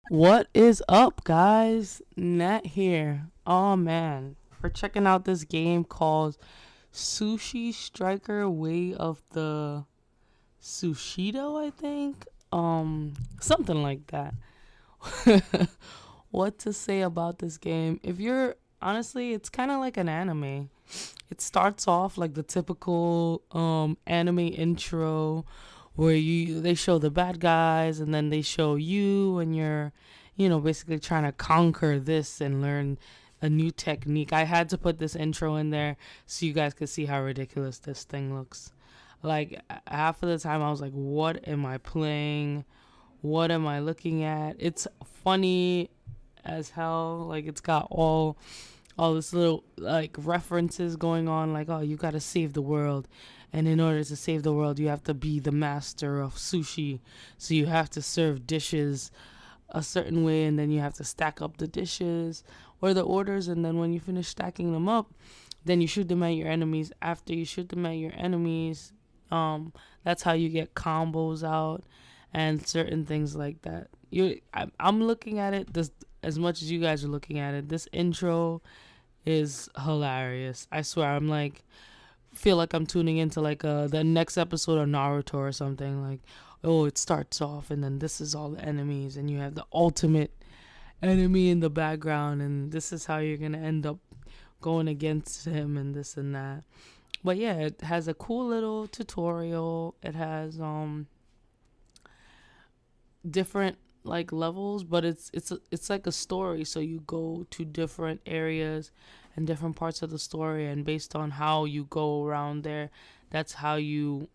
What is up, guys? Nat here. Oh man, we're checking out this game called Sushi Striker Way of the Sushido, I think. Something like that. What to say about this game? If you're honestly, it's kind of like an anime. It starts off like the typical anime intro where you they show the bad guys and then they show you and you're basically trying to conquer this and learn a new technique. I had to put this intro in there so you guys could see how ridiculous this thing looks. Like half of the time I was like, what am I playing? What am I looking at? It's funny as hell. Like it's got all this little like references going on, like, oh, you got to save the world, and in order to save the world you have to be the master of sushi, so you have to serve dishes a certain way, and then you have to stack up the dishes or the orders, and then when you finish stacking them up, then you shoot them at your enemies. After you shoot them at your enemies, that's how you get combos out and certain things like that. I'm looking at it this as much as you guys are looking at it. This intro is hilarious. I swear, I'm like, feel like I'm tuning into like the next episode of Naruto or something. Like, oh, it starts off and then this is all the enemies, and you have the ultimate enemy in the background, and this is how you're gonna end up going against him and this and that. But yeah, it has a cool little tutorial. It has different like levels, but it's like a story, so you go to different areas and different parts of the story, and based on how you go around there, that's how you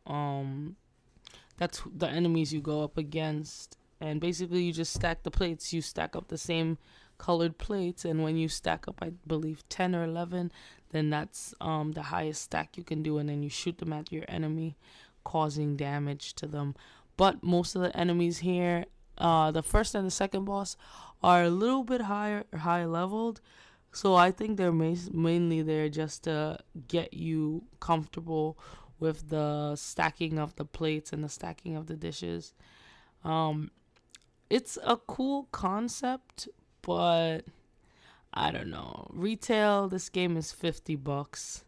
that's the enemies you go up against. And basically you just stack the plates. You stack up the same colored plates, and when you stack up, I believe 10 or 11, then that's the highest stack you can do, and then you shoot them at your enemy, causing damage to them. But most of the enemies here, the first and the second boss, are a little bit high leveled. So I think they're mainly there just to get you comfortable with the stacking of the plates and the stacking of the dishes. Um, it's a cool concept, but I don't know. Retail, this game is $50.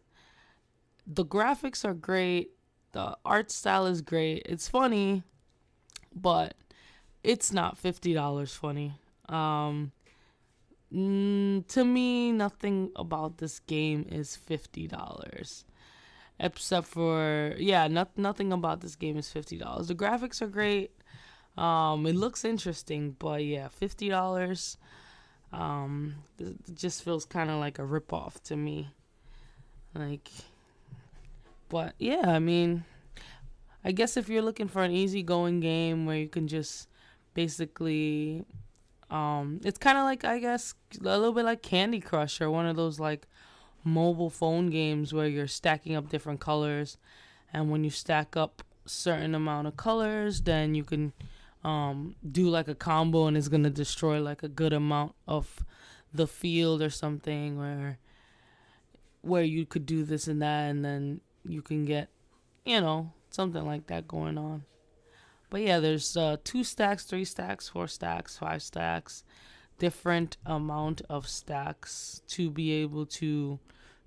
The graphics are great. The art style is great. It's funny, but it's not $50 funny. To me, nothing about this game is $50. Except for, yeah, nothing about this game is $50. The graphics are great. It looks interesting, but yeah, $50. It just feels kind of like a ripoff to me. Like, but yeah, I mean, I guess if you're looking for an easygoing game where you can just basically, it's kind of like, I guess, a little bit like Candy Crush or one of those like mobile phone games where you're stacking up different colors, and when you stack up certain amount of colors, then you can do like a combo, and it's gonna destroy like a good amount of the field or something, where you could do this and that, and then you can get, something like that going on. But yeah, there's 2 stacks, 3 stacks, 4 stacks, 5 stacks, different amount of stacks to be able to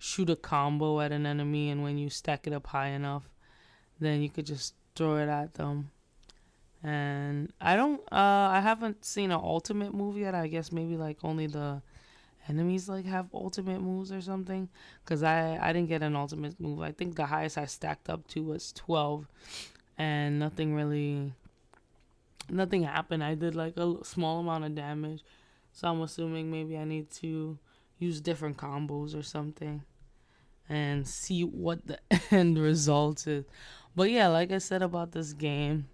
shoot a combo at an enemy, and when you stack it up high enough, then you could just throw it at them. And I haven't seen an ultimate move yet. I guess maybe like only the enemies like have ultimate moves or something, because I didn't get an ultimate move. I think the highest I stacked up to was 12, and nothing happened. I did like a small amount of damage, so I'm assuming maybe I need to use different combos or something and see what the end result is. But yeah, like I said about this game,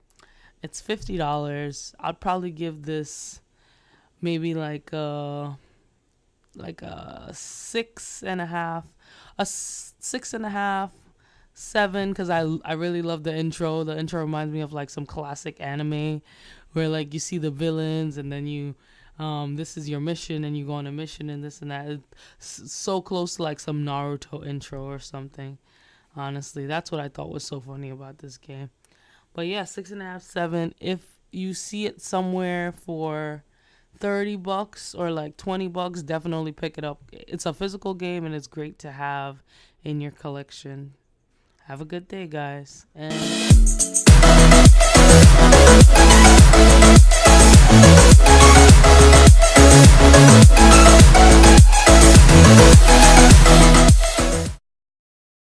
it's $50. I'd probably give this maybe like a 6.5, a 6.5, 7, because I really love the intro. The intro reminds me of like some classic anime where like you see the villains, and then you this is your mission, and you go on a mission and this and that. It's so close to like some Naruto intro or something. Honestly, that's what I thought was so funny about this game. But yeah, 6.5, 7. If you see it somewhere for $30 or like $20, definitely pick it up. It's a physical game and it's great to have in your collection. Have a good day, guys. And